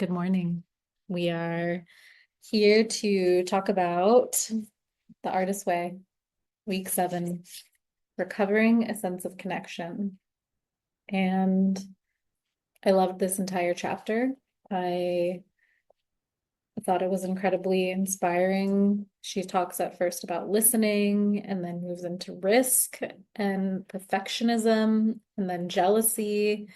Good morning. We are here to talk about The Artist's Way, week 7, recovering a sense of connection. And I loved this entire chapter. I thought it was incredibly inspiring. She talks at first about listening and then moves into risk and perfectionism and then jealousy.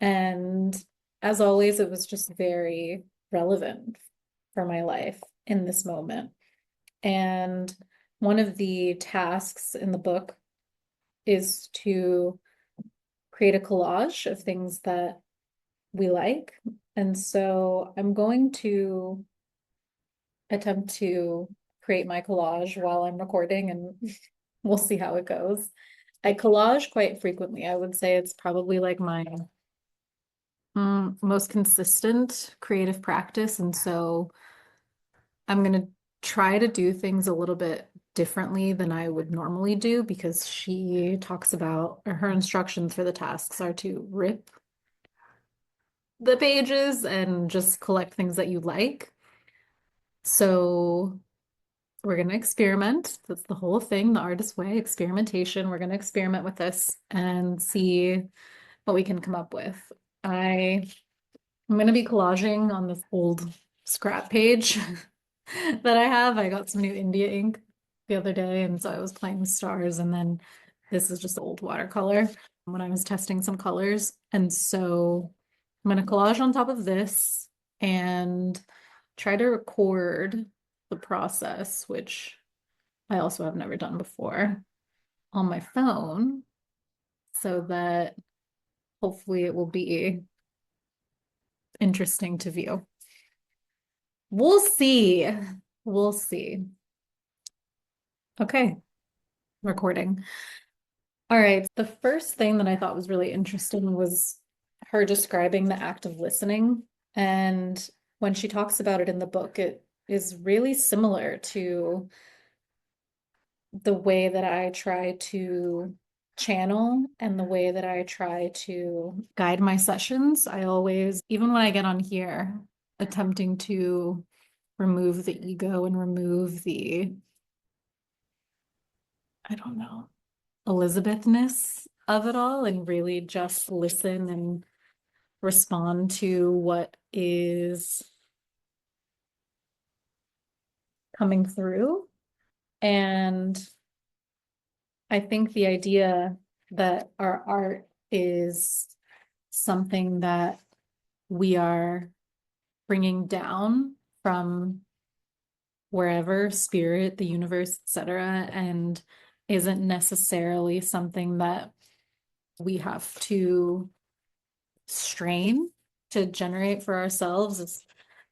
And as always, it was just very relevant for my life in this moment. And one of the tasks in the book is to create a collage of things that we like. And so I'm going to attempt to create my collage while I'm recording, and we'll see how it goes. I collage quite frequently. I would say it's probably like my most consistent creative practice. And so I'm going to try to do things a little bit differently than I would normally do because she talks about, or her instructions for the tasks are to rip the pages and just collect things that you like. So we're going to experiment. That's the whole thing, the artist's way, experimentation. We're going to experiment with this and see what we can come up with. I'm going to be collaging on this old scrap page that I have. I got some new India ink the other day, and so I was playing with stars, and then this is just old watercolor when I was testing some colors. And so I'm going to collage on top of this and try to record the process, which I also have never done before, on my phone so that hopefully it will be interesting to view. We'll see. We'll see. Okay, recording. All right. The first thing that I thought was really interesting was her describing the act of listening. And when she talks about it in the book, it is really similar to the way that I try to channel and the way that I try to guide my sessions. I always, even when I get on here, attempting to remove the ego and remove the, I don't know, Elizabethness of it all and really just listen and respond to what is coming through. And I think the idea that our art is something that we are bringing down from wherever, spirit, the universe, etc., and isn't necessarily something that we have to strain to generate for ourselves. Is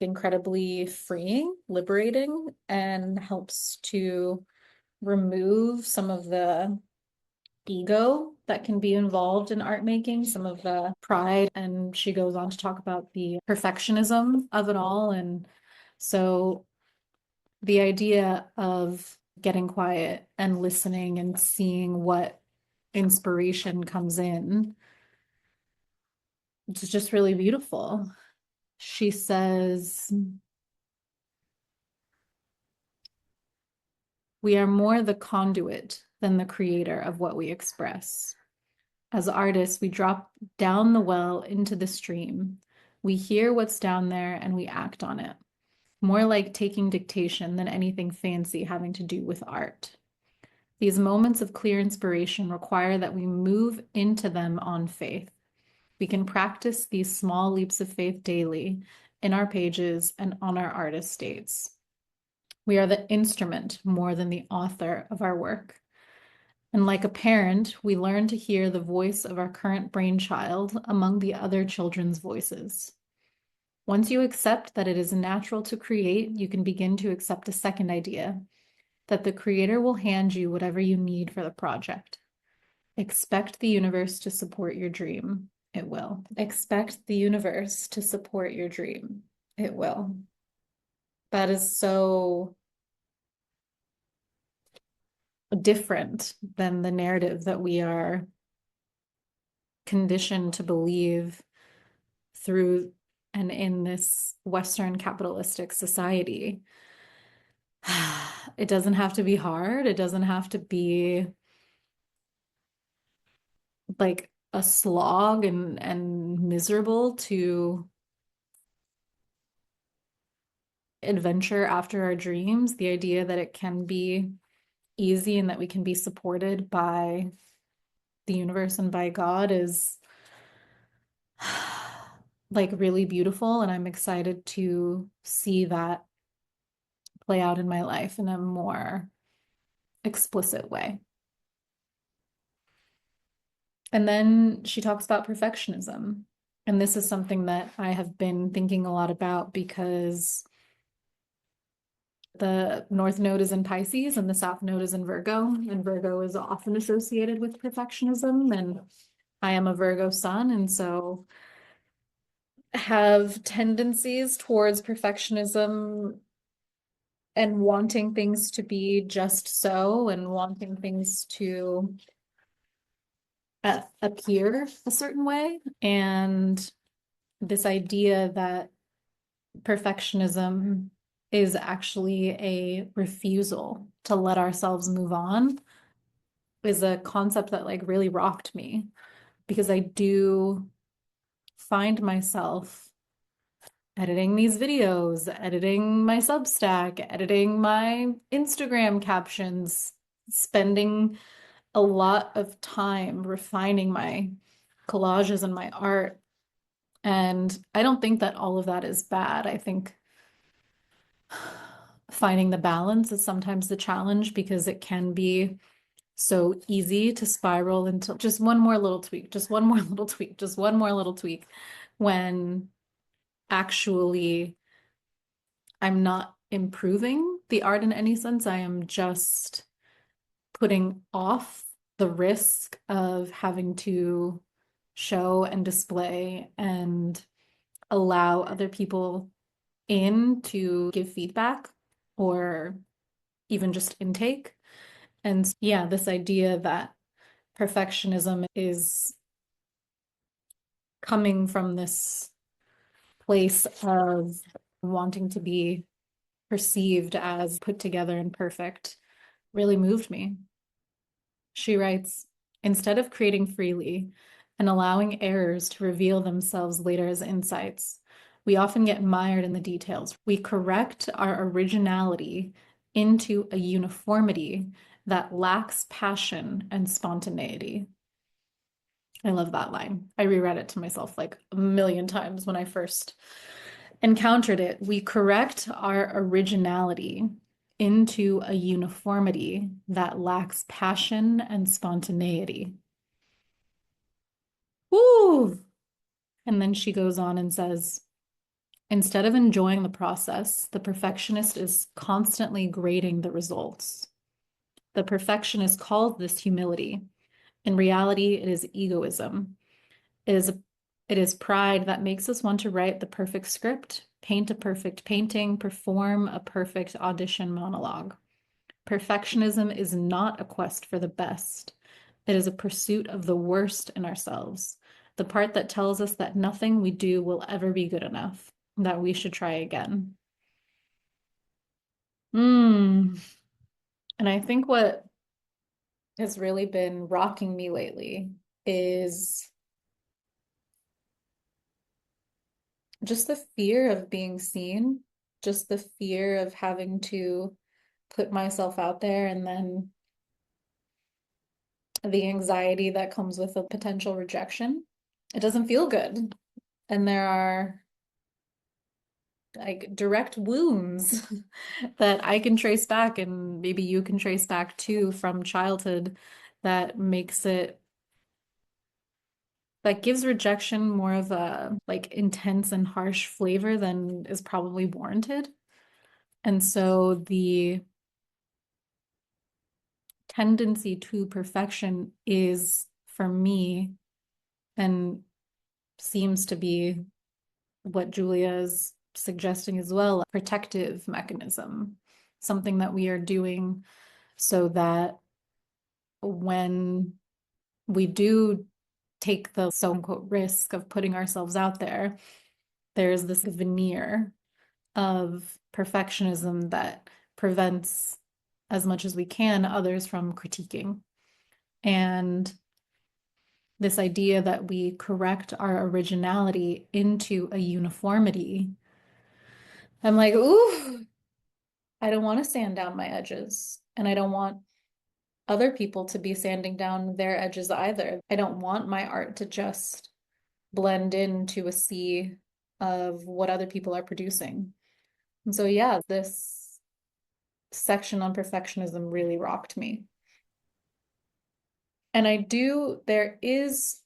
incredibly freeing, liberating, and helps to remove some of the ego that can be involved in art making, some of the pride. And she goes on to talk about the perfectionism of it all. And so the idea of getting quiet and listening and seeing what inspiration comes in, it's just really beautiful. She says, we are more the conduit than the creator of what we express. As artists, we drop down the well into the stream. We hear what's down there and we act on it. More like taking dictation than anything fancy having to do with art. These moments of clear inspiration require that we move into them on faith. We can practice these small leaps of faith daily in our pages and on our artist states. We are the instrument more than the author of our work. And like a parent, we learn to hear the voice of our current brainchild among the other children's voices. Once you accept that it is natural to create, you can begin to accept a second idea, that the creator will hand you whatever you need for the project. Expect the universe to support your dream. It will. Expect the universe to support your dream. It will. That is so different than the narrative that we are conditioned to believe through And in this Western capitalistic society, it doesn't have to be hard. It doesn't have to be like a slog and miserable to adventure after our dreams. The idea that it can be easy and that we can be supported by the universe and by God is like really beautiful. And I'm excited to see that play out in my life in a more explicit way. And then she talks about perfectionism. And this is something that I have been thinking a lot about because the North Node is in Pisces and the South Node is in Virgo, and Virgo is often associated with perfectionism. And I am a Virgo Sun, and so have tendencies towards perfectionism and wanting things to be just so and wanting things to appear a certain way. And this idea that perfectionism is actually a refusal to let ourselves move on is a concept that like really rocked me because I do find myself editing these videos, editing my Substack, editing my Instagram captions, spending a lot of time refining my collages and my art. And I don't think that all of that is bad. I think finding the balance is sometimes the challenge because it can be so easy to spiral into just one more little tweak, just one more little tweak, just one more little tweak, when actually I'm not improving the art in any sense. I am just putting off the risk of having to show and display and allow other people in to give feedback or even just intake. And yeah, this idea that perfectionism is coming from this place of wanting to be perceived as put together and perfect really moved me. She writes, instead of creating freely and allowing errors to reveal themselves later as insights, we often get mired in the details. We correct our originality into a uniformity that lacks passion and spontaneity. I love that line. I reread it to myself like a million times when I first encountered it. We correct our originality into a uniformity that lacks passion and spontaneity. Woo! And then she goes on and says, instead of enjoying the process, the perfectionist is constantly grading the results. The perfectionist calls this humility. In reality, it is egoism. It is it is pride that makes us want to write the perfect script, paint a perfect painting, perform a perfect audition monologue. Perfectionism is not a quest for the best. It is a pursuit of the worst in ourselves, the part that tells us that nothing we do will ever be good enough, that we should try again. Mm. And I think what has really been rocking me lately is just the fear of being seen, just the fear of having to put myself out there, and then the anxiety that comes with a potential rejection. It doesn't feel good. And there are like direct wounds that I can trace back, and maybe you can trace back too from childhood that makes it that gives rejection more of a like intense and harsh flavor than is probably warranted. And so the tendency to perfection is for me and seems to be what Julia is suggesting as well, a protective mechanism, something that we are doing so that when we do take the so quote risk of putting ourselves out there, there's this veneer of perfectionism that prevents, as much as we can, others from critiquing. And this idea that we correct our originality into a uniformity, I'm like, ooh, I don't want to sand down my edges. And I don't want other people to be sanding down their edges either. I don't want my art to just blend into a sea of what other people are producing. And so, yeah, this section on perfectionism really rocked me. And there is,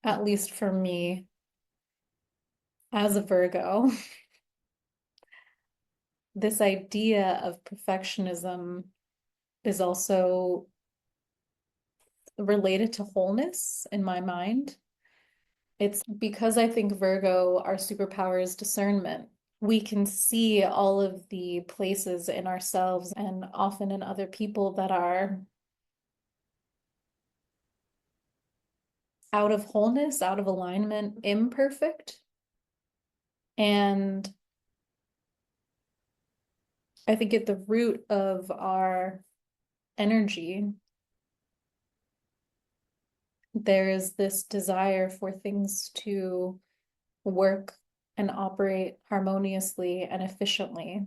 at least for me, as a Virgo, this idea of perfectionism is also related to wholeness in my mind. It's because I think Virgo, our superpower is discernment. We can see all of the places in ourselves and often in other people that are out of wholeness, out of alignment, imperfect. And I think at the root of our energy, there is this desire for things to work and operate harmoniously and efficiently.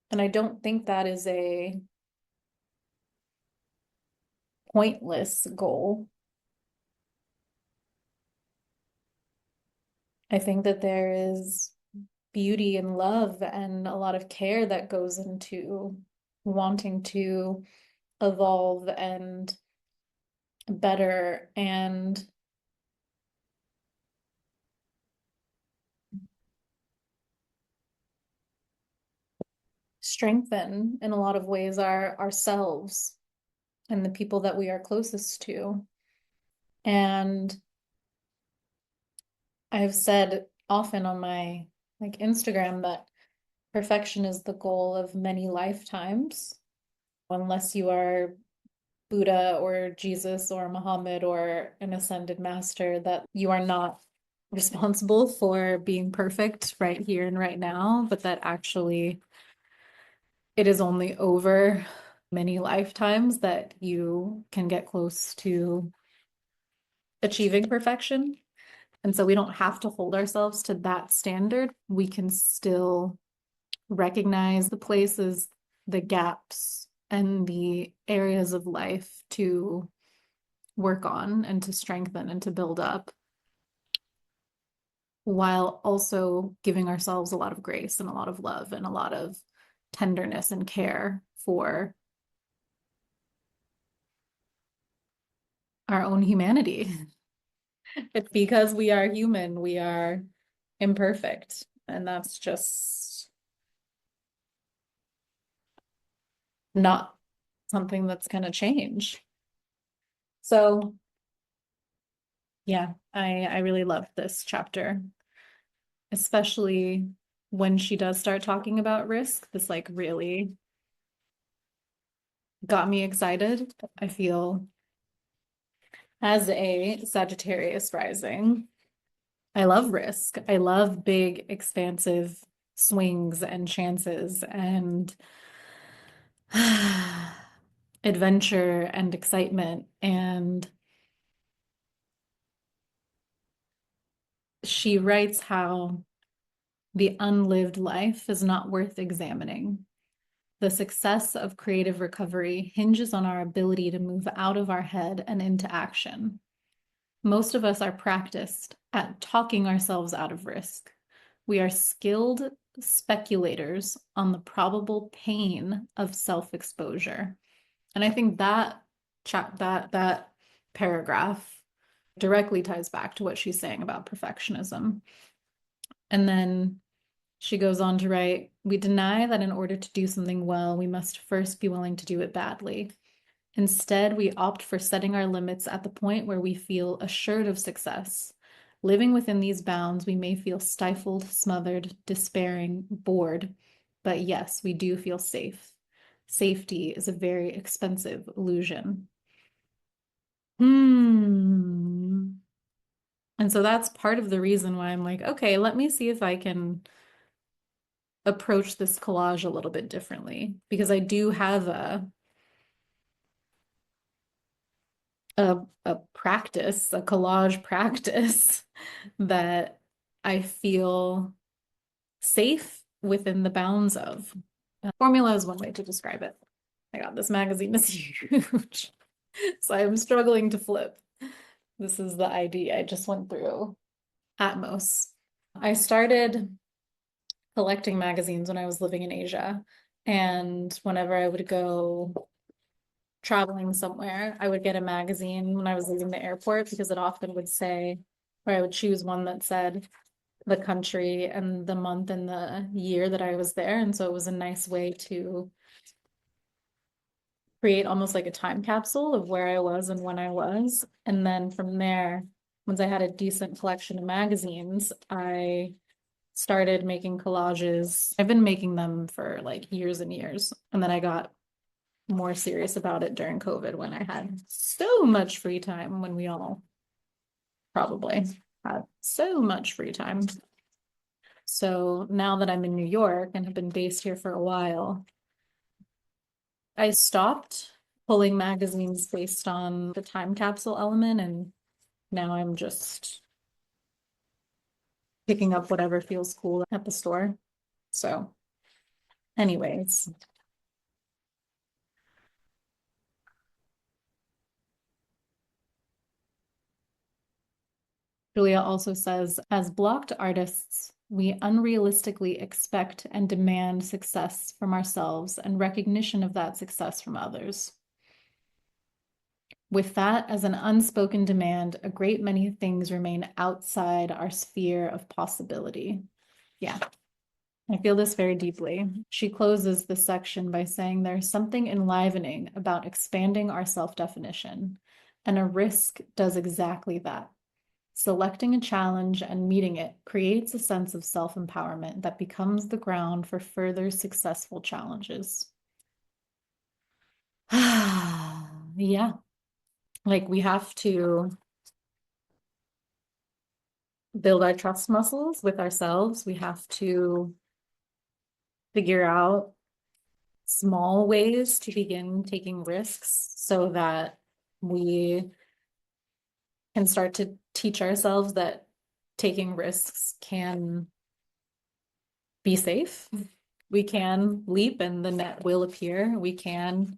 And I don't think that is a pointless goal. I think that there is beauty and love and a lot of care that goes into wanting to evolve and better and strengthen in a lot of ways ourselves and the people that we are closest to. And I've said often on my Instagram that perfection is the goal of many lifetimes, unless you are Buddha or Jesus or Muhammad or an ascended master, that you are not responsible for being perfect right here and right now, but that actually it is only over many lifetimes that you can get close to achieving perfection. And so we don't have to hold ourselves to that standard. We can still recognize the places, the gaps, and the areas of life to work on and to strengthen and to build up, while also giving ourselves a lot of grace and a lot of love and a lot of tenderness and care for our own humanity. It's because we are human, we are imperfect, and that's just not something that's going to change. So, yeah, I really love this chapter, especially when she does start talking about risk. This really got me excited. I feel, as a Sagittarius rising, I love risk. I love big, expansive swings and chances and adventure and excitement. And she writes how the unlived life is not worth examining. The success of creative recovery hinges on our ability to move out of our head and into action. Most of us are practiced at talking ourselves out of risk. We are skilled speculators on the probable pain of self-exposure. And I think that paragraph directly ties back to what she's saying about perfectionism. And then she goes on to write, we deny that in order to do something well, we must first be willing to do it badly. Instead, we opt for setting our limits at the point where we feel assured of success. Living within these bounds, we may feel stifled, smothered, despairing, bored, but yes, we do feel safe. Safety is a very expensive illusion. And so that's part of the reason why I'm like, okay, let me see if I can approach this collage a little bit differently because I do have a practice, a collage practice that I feel safe within the bounds of. Formula is one way to describe it. My God, this magazine is huge. So I'm struggling to flip. This is the ID I just went through. Atmos. I started collecting magazines when I was living in Asia. And whenever I would go traveling somewhere, I would get a magazine when I was leaving the airport because it often would say, or I would choose one that said the country and the month and the year that I was there. And so it was a nice way to create almost like a time capsule of where I was and when I was. And then from there, once I had a decent collection of magazines, I started making collages. I've been making them for like years and years. And then I got more serious about it during COVID when I had so much free time, when we all probably had so much free time. So now that I'm in New York and have been based here for a while, I stopped pulling magazines based on the time capsule element, and now I'm just picking up whatever feels cool at the store. So, anyways, Julia also says, as blocked artists, we unrealistically expect and demand success from ourselves and recognition of that success from others. With that as an unspoken demand, a great many things remain outside our sphere of possibility. Yeah, I feel this very deeply. She closes this section by saying there's something enlivening about expanding our self-definition, and a risk does exactly that. Selecting a challenge and meeting it creates a sense of self-empowerment that becomes the ground for further successful challenges. Yeah, like we have to build our trust muscles with ourselves. We have to figure out small ways to begin taking risks so that we can start to teach ourselves that taking risks can be safe. We can leap and the net will appear. We can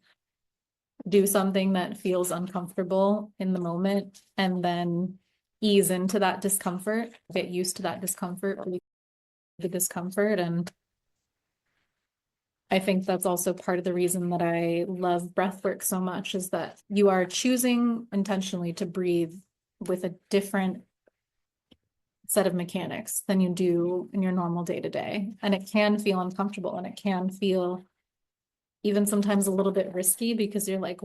do something that feels uncomfortable in the moment and then ease into that discomfort, get used to that discomfort, the discomfort. And I think that's also part of the reason that I love breath work so much is that you are choosing intentionally to breathe with a different set of mechanics than you do in your normal day to day. And it can feel uncomfortable and it can feel even sometimes a little bit risky because you're like,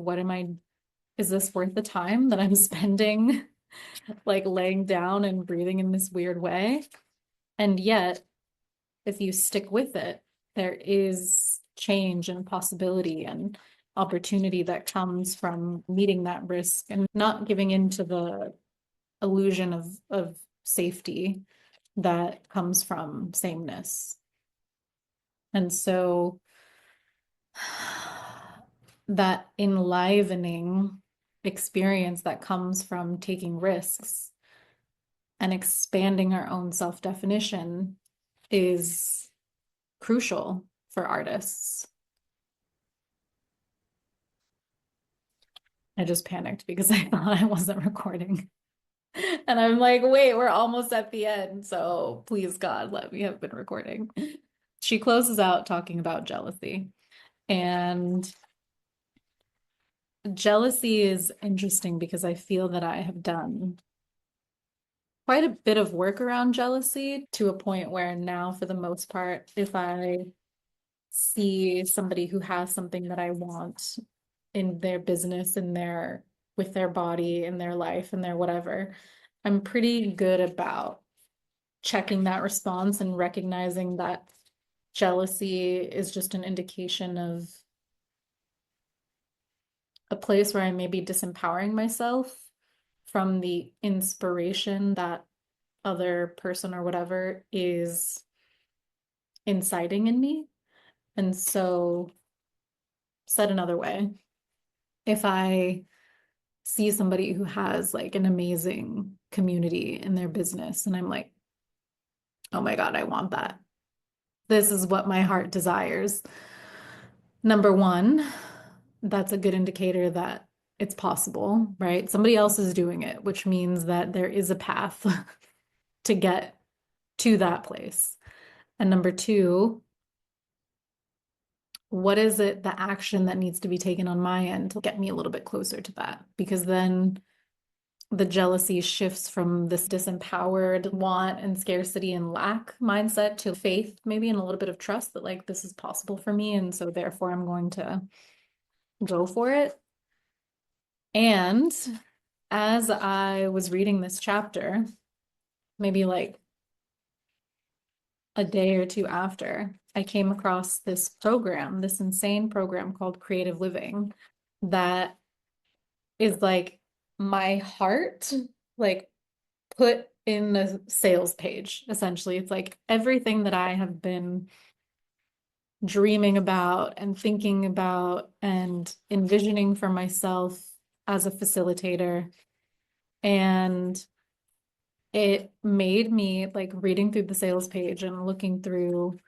is this worth the time that I'm spending like laying down and breathing in this weird way? And yet, if you stick with it, there is change and possibility and opportunity that comes from meeting that risk and not giving into the illusion of safety that comes from sameness. And so that enlivening experience that comes from taking risks and expanding our own self-definition is crucial for artists. I just panicked because I thought I wasn't recording. And I'm like, wait, we're almost at the end. So please, God, let me have been recording. She closes out talking about jealousy. And jealousy is interesting because I feel that I have done quite a bit of work around jealousy to a point where now, for the most part, if I see somebody who has something that I want in their business, in their with their body, in their life, in their whatever, I'm pretty good about checking that response and recognizing that jealousy is just an indication of a place where I may be disempowering myself from the inspiration that other person or whatever is inciting in me. And so, said another way, if I see somebody who has like an amazing community in their business and I'm like, oh my God, I want that. This is what my heart desires. Number one, that's a good indicator that it's possible, right? Somebody else is doing it, which means that there is a path to get to that place. And number two, what is it, the action that needs to be taken on my end to get me a little bit closer to that? Because then the jealousy shifts from this disempowered want and scarcity and lack mindset to faith, maybe, and a little bit of trust that, like, this is possible for me. And so, therefore, I'm going to go for it. And as I was reading this chapter, maybe like a day or two after, I came across this program, this insane program called Creative Living that is like my heart, like put in a sales page, essentially. It's like everything that I have been dreaming about and thinking about and envisioning for myself as a facilitator. And it made me like reading through the sales page and looking through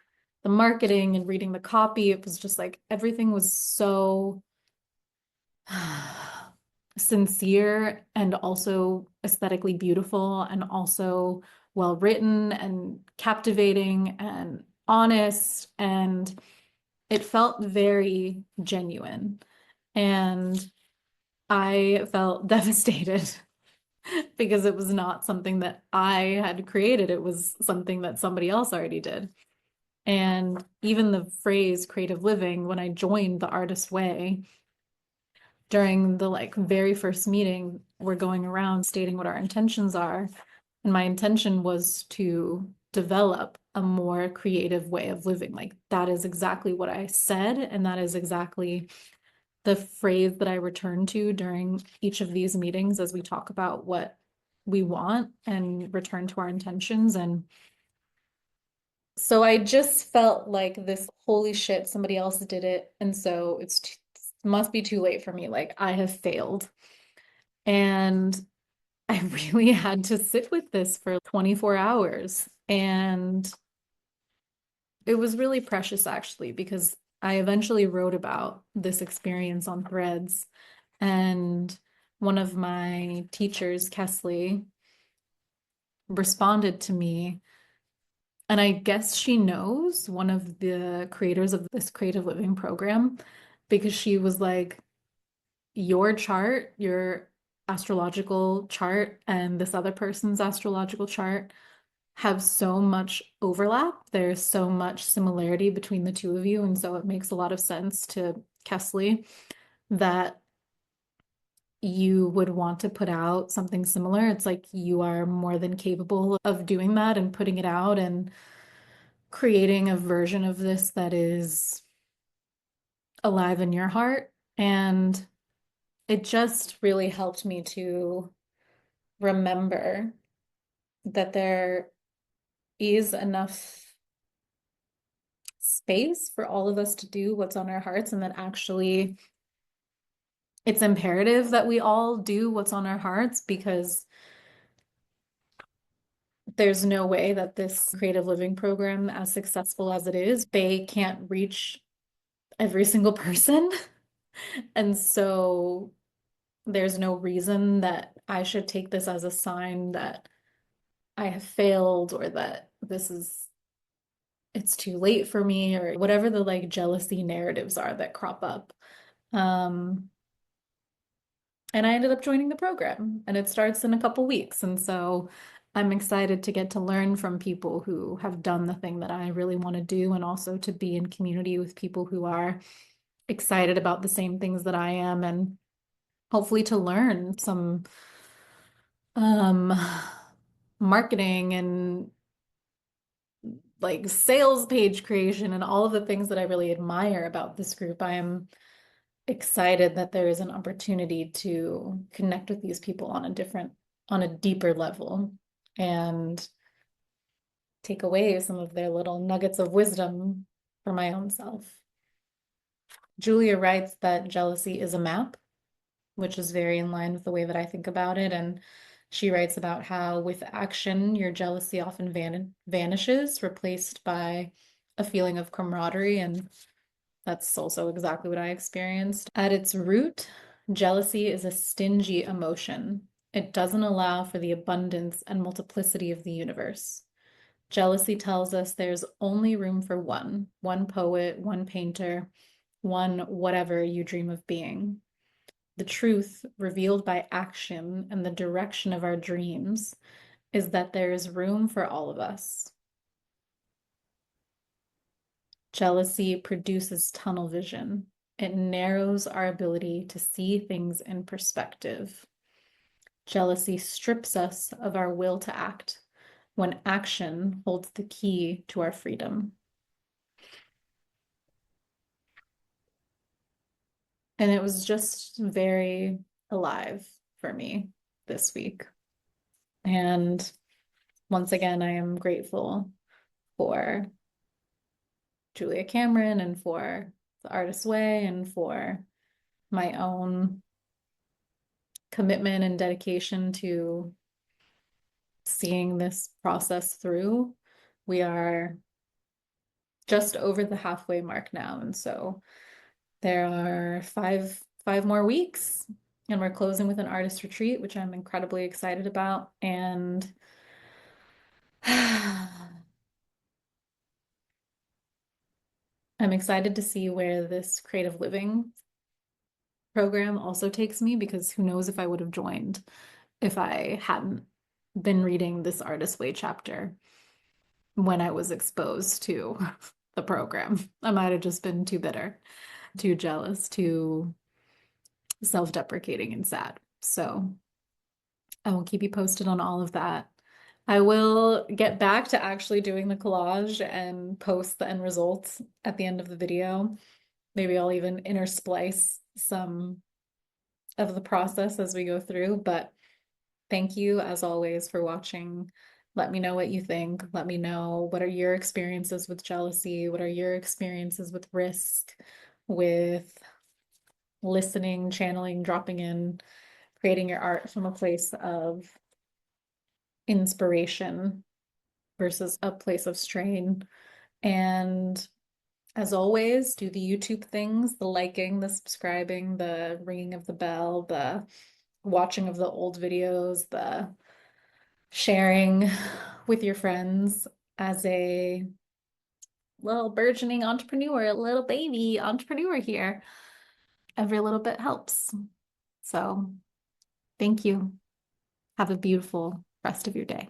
the marketing and reading the copy. It was just like everything was so sincere and also aesthetically beautiful and also well written and captivating and honest. And it felt very genuine. And I felt devastated because it was not something that I had created. It was something that somebody else already did. And even the phrase creative living, when I joined the Artist Way, during the like very first meeting, we're going around stating what our intentions are. And my intention was to develop a more creative way of living. Like that is exactly what I said. And that is exactly the phrase that I return to during each of these meetings as we talk about what we want and return to our intentions. And so I just felt like this, holy shit, somebody else did it. And so must be too late for me. Like I have failed. And I really had to sit with this for 24 hours. And it was really precious actually, because I eventually wrote about this experience on Threads. And one of my teachers, Kesley, responded to me. And I guess she knows one of the creators of this creative living program because she was like, your chart, your astrological chart, and this other person's astrological chart have so much overlap. There's so much similarity between the two of you. And so it makes a lot of sense to Kesley that you would want to put out something similar. It's like you are more than capable of doing that and putting it out and creating a version of this that is alive in your heart. And it just really helped me to remember that there is enough space for all of us to do what's on our hearts, and that actually it's imperative that we all do what's on our hearts, because there's no way that this creative living program, as successful as it is, they can't reach every single person. And so there's no reason that I should take this as a sign that I have failed or that it's too late for me or whatever the like jealousy narratives are that crop up. Um, and I ended up joining the program and it starts in a couple weeks. And so I'm excited to get to learn from people who have done the thing that I really want to do, and also to be in community with people who are excited about the same things that I am, and hopefully to learn some um marketing and like sales page creation and all of the things that I really admire about this group. I am excited that there is an opportunity to connect with these people on a deeper level and take away some of their little nuggets of wisdom for my own self. Julia writes that jealousy is a map, which is very in line with the way that I think about it. And she writes about how with action, your jealousy often vanishes, replaced by a feeling of camaraderie. And that's also exactly what I experienced. At its root, jealousy is a stingy emotion. It doesn't allow for the abundance and multiplicity of the universe. Jealousy tells us there's only room for one poet, one painter, one whatever you dream of being. The truth revealed by action and the direction of our dreams is that there is room for all of us. Jealousy produces tunnel vision. It narrows our ability to see things in perspective. Jealousy strips us of our will to act when action holds the key to our freedom. And it was just very alive for me this week. And once again, I am grateful for Julia Cameron and for the Artist's Way and for my own commitment and dedication to seeing this process through. We are just over the halfway mark now, and so there are five more weeks, and we're closing with an artist retreat, which I'm incredibly excited about. And I'm excited to see where this creative living program also takes me, because who knows if I would have joined if I hadn't been reading this Artist Way chapter when I was exposed to the program. I might have just been too bitter, too jealous, too self-deprecating and sad. So I will keep you posted on all of that. I will get back to actually doing the collage and post the end results at the end of the video. Maybe I'll even intersplice some of the process as we go through, but thank you as always for watching. Let me know what you think. Let me know what are your experiences with jealousy? What are your experiences with risk, with listening, channeling, dropping in, creating your art from a place of inspiration versus a place of strain. And as always, do the YouTube things, the liking, the subscribing, the ringing of the bell, the watching of the old videos, the sharing with your friends as a little burgeoning entrepreneur, a little baby entrepreneur here. Every little bit helps. So thank you. Have a beautiful rest of your day.